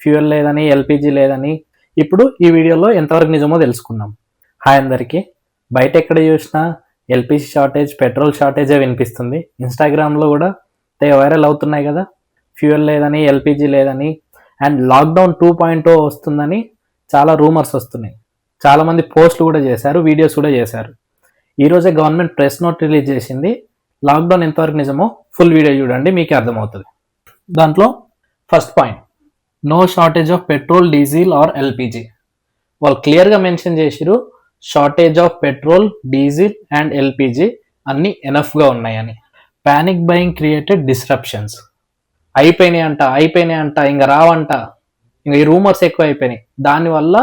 Fuel లేదని, LPG లేదని. ఇప్పుడు ఈ వీడియోలో ఎంతవరకు నిజమో తెలుసుకుందాం. హాయ్ అందరికీ. బయట ఎక్కడ చూసినా ఎల్పిజి షార్టేజ్, పెట్రోల్ షార్టేజే వినిపిస్తుంది. ఇన్స్టాగ్రామ్లో కూడా వైరల్ అవుతున్నాయి కదా, ఫ్యూయల్ లేదని, ఎల్పిజి లేదని, అండ్ లాక్డౌన్ 2.0 వస్తుందని చాలా రూమర్స్ వస్తున్నాయి. చాలామంది పోస్టులు కూడా చేశారు, వీడియోస్ కూడా చేశారు. ఈరోజే గవర్నమెంట్ ప్రెస్ నోట్ రిలీజ్ చేసింది. లాక్డౌన్ ఎంతవరకు నిజమో ఫుల్ వీడియో చూడండి, మీకే అర్థమవుతుంది. దాంట్లో first point, no shortage of petrol, diesel or LPG. వాళ్ళు క్లియర్గా మెన్షన్ చేసిరు, shortage of petrol, diesel and LPG అన్నీ ఎనఫ్గా ఉన్నాయని. Panic buying created disruptions. అయిపోయినాయి అంట, ఇంకా రావంట, ఇంకా ఈ రూమర్స్ ఎక్కువ అయిపోయినాయి. దానివల్ల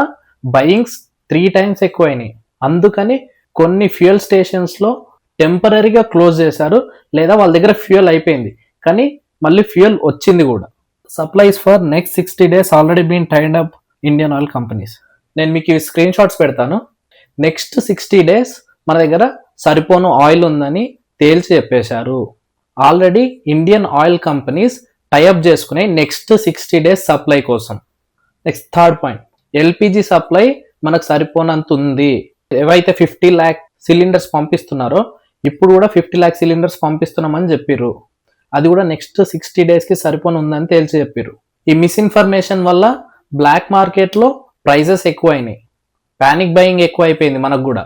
బయింగ్స్ 3 times ఎక్కువైనాయి. అందుకని కొన్ని ఫ్యూయల్ స్టేషన్స్లో టెంపరీగా క్లోజ్ చేశారు, లేదా వాళ్ళ దగ్గర ఫ్యూయల్ అయిపోయింది కానీ మళ్ళీ ఫ్యూయల్ వచ్చింది కూడా. Supplies for next 60 days already been tied up Indian oil companies. నేను మీకు ఈ స్క్రీన్ షాట్స్ పెడతాను. నెక్స్ట్ 60 days మన దగ్గర సరిపోను ఆయిల్ ఉందని తేల్చి చెప్పేశారు. Already Indian oil companies tie up చేసుకునే నెక్స్ట్ 60 days సప్లై కోసం. Next third point, LPG supply మనకు సరిపోనంత ఉంది. ఏవైతే 50 lakh సిలిండర్స్ పంపిస్తున్నారో ఇప్పుడు కూడా 50 lakh సిలిండర్స్ పంపిస్తున్నామని చెప్పిర్రు. అది కూడా నెక్స్ట్ 60 daysకి సరిపోని ఉందని తేల్చి చెప్పిర్రు. ఈ మిస్ఇన్ఫర్మేషన్ వల్ల బ్లాక్ మార్కెట్లో ప్రైజెస్ ఎక్కువైనాయి, ప్యానిక్ బయింగ్ ఎక్కువ అయిపోయింది మనకు కూడా.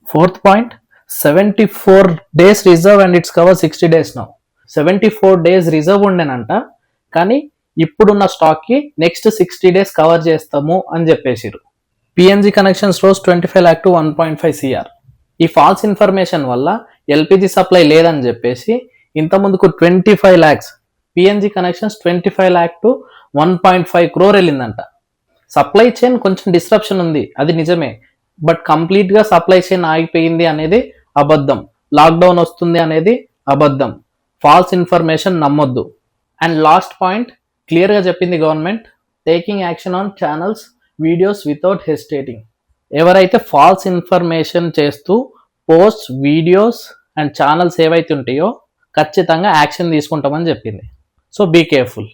Fourth point, 74 days reserve and it's cover 60 days now. 74 days reserve ఉండేనంట, కానీ ఇప్పుడున్న స్టాక్కి నెక్స్ట్ 60 days కవర్ చేస్తాము అని చెప్పేసిరు. PNG connections rose 25 lakh to 1.5 CR. ఈ ఫాల్స్ ఇన్ఫర్మేషన్ వల్ల ఎల్పిజి సప్లై లేదని చెప్పేసి ఇంతకుముందుకు 25 lakhs PNG connections 25 lakh to 1.5 crore వెళ్ళిందంట. సప్లై చైన్ కొంచెం డిస్రప్షన్ ఉంది, అది నిజమే. బట్ కంప్లీట్గా సప్లై చైన్ ఆగిపోయింది అనేది అబద్ధం. లాక్డౌన్ వస్తుంది అనేది అబద్ధం. ఫాల్స్ ఇన్ఫర్మేషన్ నమ్మొద్దు. అండ్ లాస్ట్ పాయింట్, క్లియర్గా చెప్పింది government, taking action on channels, videos without hesitating. ఎవరైతే ఫాల్స్ ఇన్ఫర్మేషన్ చేస్తూ పోస్ట్, వీడియోస్ అండ్ ఛానల్స్ ఏవైతే ఉంటాయో ఖచ్చితంగా యాక్షన్ తీసుకుంటామని చెప్పింది. So be careful.